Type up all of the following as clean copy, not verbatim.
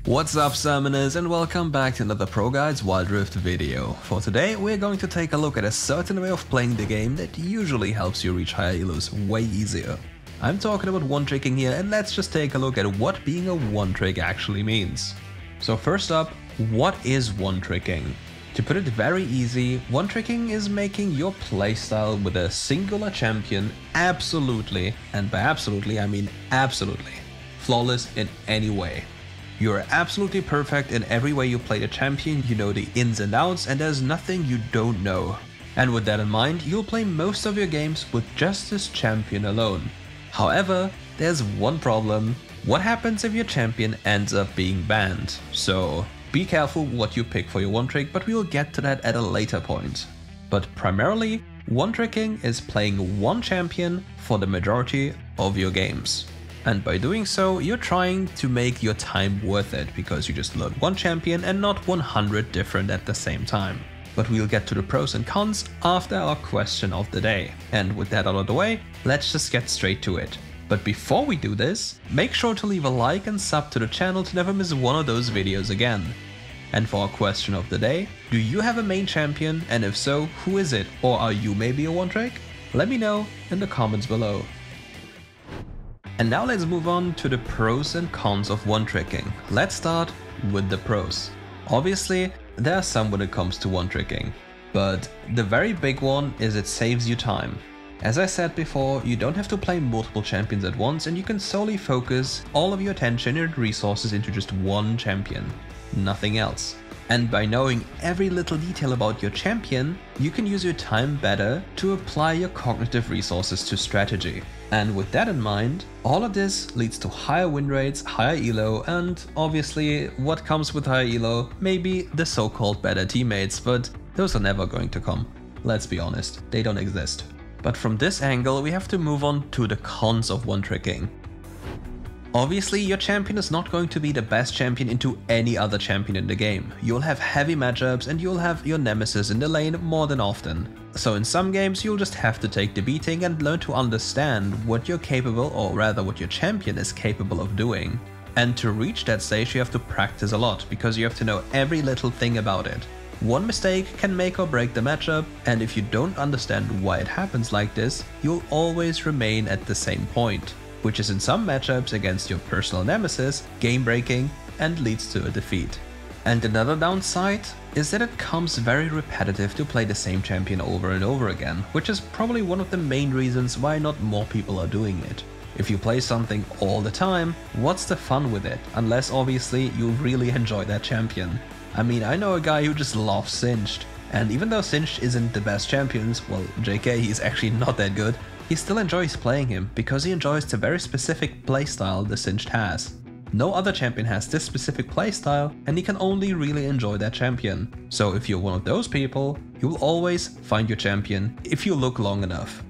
What's up, summoners, and welcome back to another ProGuides Wild Rift video. For today, we're going to take a look at a certain way of playing the game that usually helps you reach higher elos way easier. I'm talking about one-tricking here, and let's just take a look at what being a one-trick actually means. So first up, what is one-tricking? To put it very easy, one-tricking is making your playstyle with a singular champion absolutely, and by absolutely I mean absolutely, flawless in any way. You're absolutely perfect in every way you play the champion, you know the ins and outs, and there's nothing you don't know. And with that in mind, you'll play most of your games with just this champion alone. However, there's one problem. What happens if your champion ends up being banned? So be careful what you pick for your one trick, but we'll get to that at a later point. But primarily, one tricking is playing one champion for the majority of your games. And by doing so, you're trying to make your time worth it, because you just learn one champion and not 100 different at the same time. But we'll get to the pros and cons after our question of the day. And with that out of the way, let's just get straight to it. But before we do this, make sure to leave a like and sub to the channel to never miss one of those videos again. And for our question of the day, do you have a main champion, and if so, who is it? Or are you maybe a one trick? Let me know in the comments below. And now let's move on to the pros and cons of one-tricking. Let's start with the pros. Obviously, there are some when it comes to one-tricking, but the very big one is it saves you time. As I said before, you don't have to play multiple champions at once, and you can solely focus all of your attention and resources into just one champion, nothing else. And by knowing every little detail about your champion, you can use your time better to apply your cognitive resources to strategy. And with that in mind, all of this leads to higher win rates, higher elo, and obviously what comes with higher elo, maybe the so-called better teammates, but those are never going to come. Let's be honest, they don't exist. But from this angle, we have to move on to the cons of one-tricking. Obviously, your champion is not going to be the best champion into any other champion in the game. You'll have heavy matchups and you'll have your nemesis in the lane more than often. So in some games you'll just have to take the beating and learn to understand what you're capable, or rather what your champion is capable of doing. And to reach that stage you have to practice a lot, because you have to know every little thing about it. One mistake can make or break the matchup, and if you don't understand why it happens like this, you'll always remain at the same point, which is in some matchups against your personal nemesis, game breaking, and leads to a defeat. And another downside is that it comes very repetitive to play the same champion over and over again, which is probably one of the main reasons why not more people are doing it. If you play something all the time, what's the fun with it? Unless obviously you really enjoy that champion. I mean, I know a guy who just loves Singed, and even though Singed isn't the best champions, well, JK, he's actually not that good, he still enjoys playing him because he enjoys the very specific playstyle the Singed has. No other champion has this specific playstyle, and he can only really enjoy that champion. So if you're one of those people, you'll always find your champion if you look long enough.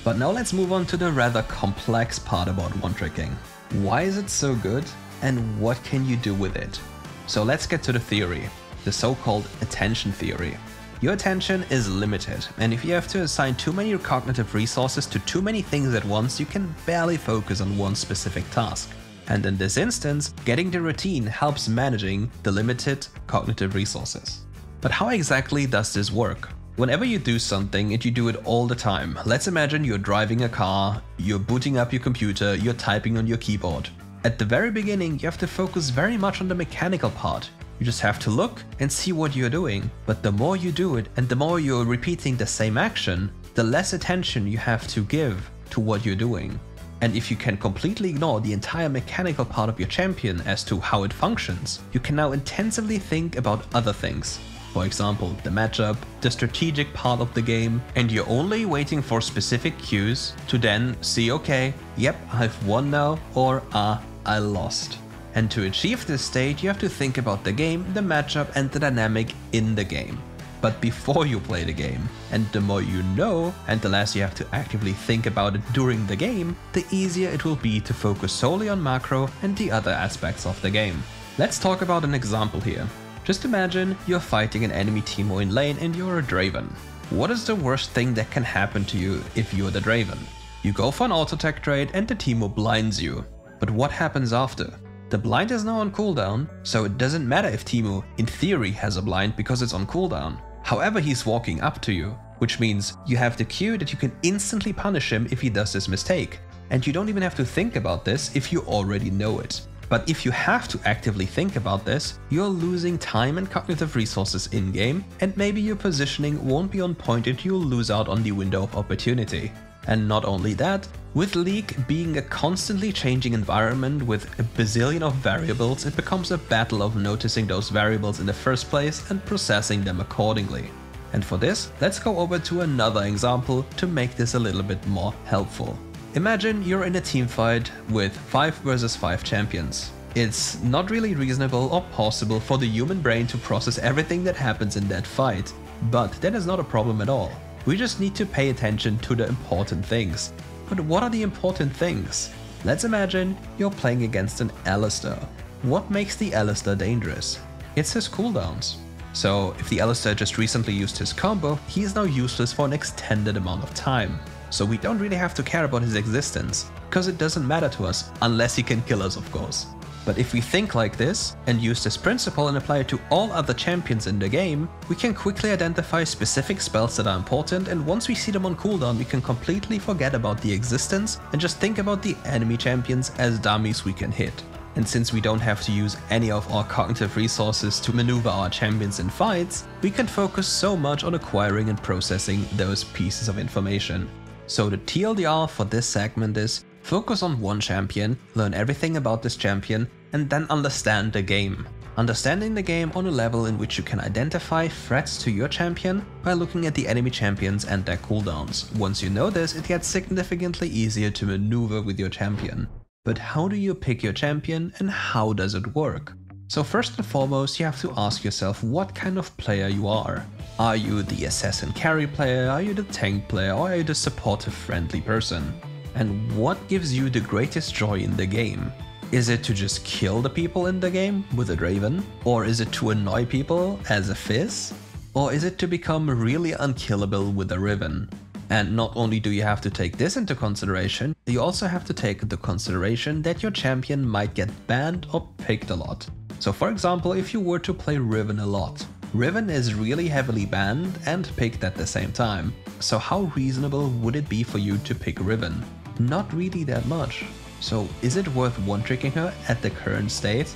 But now let's move on to the rather complex part about one-tricking. Why is it so good, and what can you do with it? So let's get to the theory, the so-called attention theory. Your attention is limited, and if you have to assign too many cognitive resources to too many things at once, you can barely focus on one specific task. And in this instance, getting the routine helps managing the limited cognitive resources. But how exactly does this work? Whenever you do something and you do it all the time, let's imagine you're driving a car, you're booting up your computer, you're typing on your keyboard. At the very beginning, you have to focus very much on the mechanical part. You just have to look and see what you're doing. But the more you do it and the more you're repeating the same action, the less attention you have to give to what you're doing. And if you can completely ignore the entire mechanical part of your champion as to how it functions, you can now intensively think about other things. For example, the matchup, the strategic part of the game, and you're only waiting for specific cues to then see, okay, yep, I've won now, or I lost. And to achieve this state, you have to think about the game, the matchup, and the dynamic in the game. But before you play the game. And the more you know, and the less you have to actively think about it during the game, the easier it will be to focus solely on macro and the other aspects of the game. Let's talk about an example here. Just imagine you're fighting an enemy Teemo in lane and you're a Draven. What is the worst thing that can happen to you if you're the Draven? You go for an auto-attack trade and the Teemo blinds you. But what happens after? The blind is now on cooldown, so it doesn't matter if Teemo in theory has a blind because it's on cooldown. However, he's walking up to you, which means you have the Q that you can instantly punish him if he does this mistake. And you don't even have to think about this if you already know it. But if you have to actively think about this, you're losing time and cognitive resources in-game, and maybe your positioning won't be on point and you'll lose out on the window of opportunity. And not only that, with League being a constantly changing environment with a bazillion of variables, it becomes a battle of noticing those variables in the first place and processing them accordingly. And for this, let's go over to another example to make this a little bit more helpful. Imagine you're in a team fight with 5 versus 5 champions. It's not really reasonable or possible for the human brain to process everything that happens in that fight, but that is not a problem at all. We just need to pay attention to the important things. But what are the important things? Let's imagine you're playing against an Alistar. What makes the Alistar dangerous? It's his cooldowns. So if the Alistar just recently used his combo, he is now useless for an extended amount of time. So we don't really have to care about his existence, because it doesn't matter to us, unless he can kill us, of course. But if we think like this and use this principle and apply it to all other champions in the game, we can quickly identify specific spells that are important, and once we see them on cooldown we can completely forget about the existence and just think about the enemy champions as dummies we can hit. And since we don't have to use any of our cognitive resources to maneuver our champions in fights, we can focus so much on acquiring and processing those pieces of information. So the TLDR for this segment is: focus on one champion, learn everything about this champion, and then understand the game. Understanding the game on a level in which you can identify threats to your champion by looking at the enemy champions and their cooldowns. Once you know this, it gets significantly easier to maneuver with your champion. But how do you pick your champion and how does it work? So first and foremost, you have to ask yourself what kind of player you are. Are you the assassin carry player, are you the tank player, or are you the supportive friendly person? And what gives you the greatest joy in the game? Is it to just kill the people in the game with a Draven? Or is it to annoy people as a Fizz? Or is it to become really unkillable with a Riven? And not only do you have to take this into consideration, you also have to take into consideration that your champion might get banned or picked a lot. So for example, if you were to play Riven a lot, Riven is really heavily banned and picked at the same time. So how reasonable would it be for you to pick Riven? Not really that much. So is it worth one-tricking her at the current state?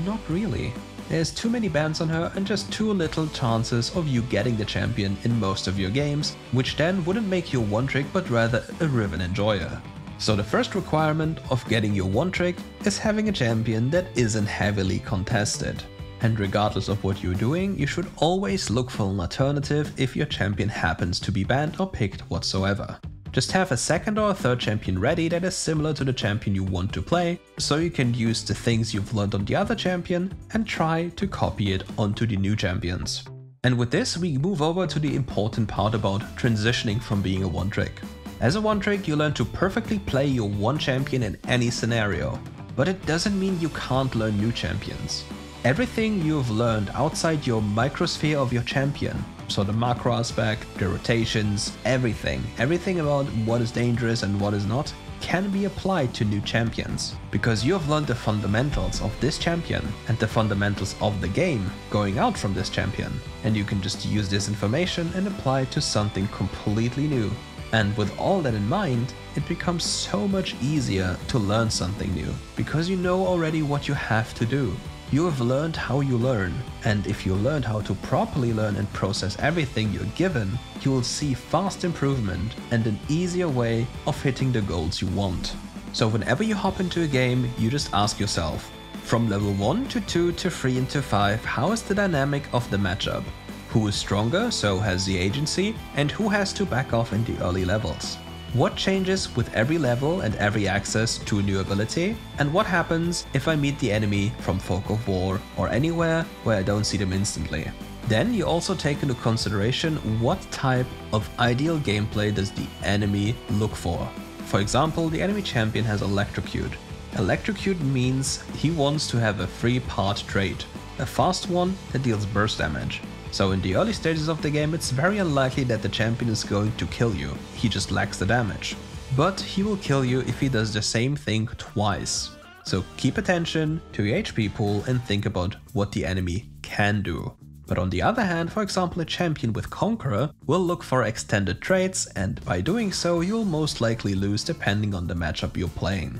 Not really. There's too many bans on her and just too little chances of you getting the champion in most of your games, which then wouldn't make you a one-trick but rather a Riven enjoyer. So the first requirement of getting your one-trick is having a champion that isn't heavily contested. And regardless of what you're doing, you should always look for an alternative if your champion happens to be banned or picked whatsoever. Just have a second or a third champion ready that is similar to the champion you want to play, so you can use the things you've learned on the other champion and try to copy it onto the new champions. And with this we move over to the important part about transitioning from being a one-trick. As a one-trick you learn to perfectly play your one champion in any scenario, but it doesn't mean you can't learn new champions. Everything you've learned outside your microsphere of your champion, so the macro aspect, the rotations, everything about what is dangerous and what is not, can be applied to new champions. Because you have learned the fundamentals of this champion and the fundamentals of the game going out from this champion. And you can just use this information and apply it to something completely new. And with all that in mind, it becomes so much easier to learn something new, because you know already what you have to do. You have learned how you learn, and if you learned how to properly learn and process everything you're given, you will see fast improvement and an easier way of hitting the goals you want. So whenever you hop into a game, you just ask yourself, from level 1 to 2 to 3 and to 5, how is the dynamic of the matchup? Who is stronger, so has the agency, and who has to back off in the early levels? What changes with every level and every access to a new ability? And what happens if I meet the enemy from Fog of War or anywhere where I don't see them instantly? Then you also take into consideration what type of ideal gameplay does the enemy look for. For example, the enemy champion has Electrocute. Electrocute means he wants to have a 3-part trait, a fast one that deals burst damage. So in the early stages of the game, it's very unlikely that the champion is going to kill you, he just lacks the damage. But he will kill you if he does the same thing twice. so keep attention to your HP pool and think about what the enemy can do. But on the other hand, for example, a champion with Conqueror will look for extended traits, and by doing so you'll most likely lose depending on the matchup you're playing.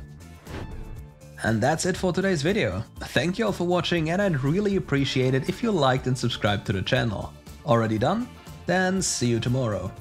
And that's it for today's video. Thank you all for watching, and I'd really appreciate it if you liked and subscribed to the channel. Already done? Then see you tomorrow.